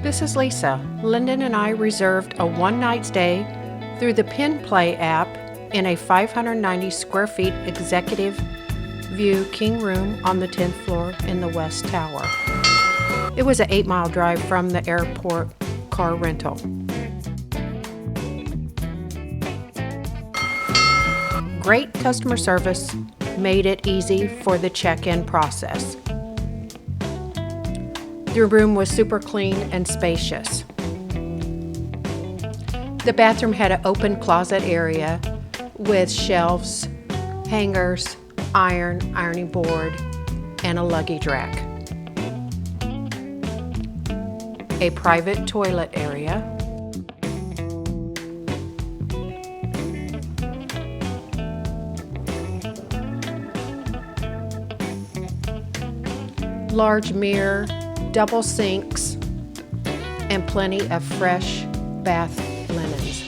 This is Lisa. Lyndon and I reserved a one-night stay through the Penn Play App in a 590 square feet executive view king room on the 10th floor in the West Tower. It was an 8-mile drive from the airport car rental. Great customer service made it easy for the check-in process. The room was super clean and spacious. The bathroom had an open closet area with shelves, hangers, ironing board, and a luggage rack. A private toilet area. Large mirror, double sinks, and plenty of fresh bath linens.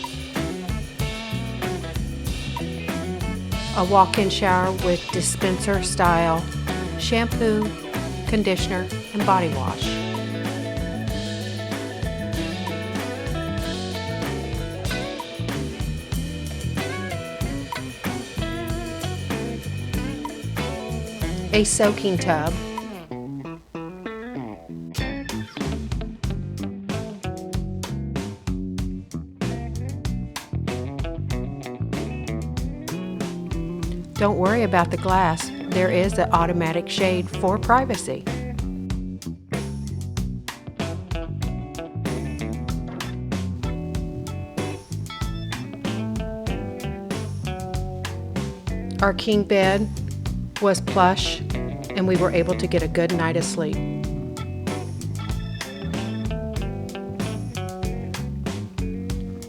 A walk-in shower with dispenser-style shampoo, conditioner, and body wash. A soaking tub. Don't worry about the glass. There is an automatic shade for privacy. Our king bed was plush, and we were able to get a good night of sleep.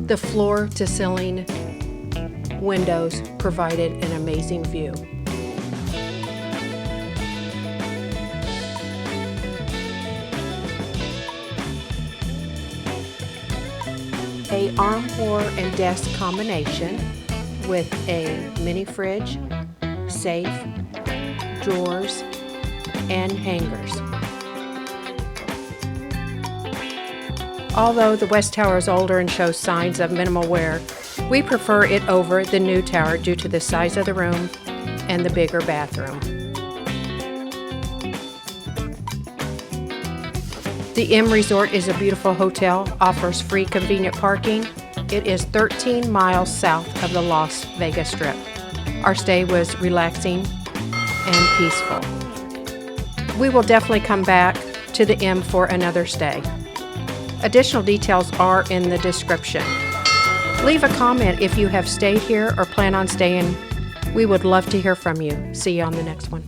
The floor-to-ceiling windows provided an amazing view. A armchair and desk combination with a mini fridge, safe, drawers, and hangers. Although the West Tower is older and shows signs of minimal wear, we prefer it over the new tower due to the size of the room and the bigger bathroom. The M Resort is a beautiful hotel, offers free convenient parking. It is 13 miles south of the Las Vegas Strip. Our stay was relaxing and peaceful. We will definitely come back to the M for another stay. Additional details are in the description. Leave a comment if you have stayed here or plan on staying. We would love to hear from you. See you on the next one.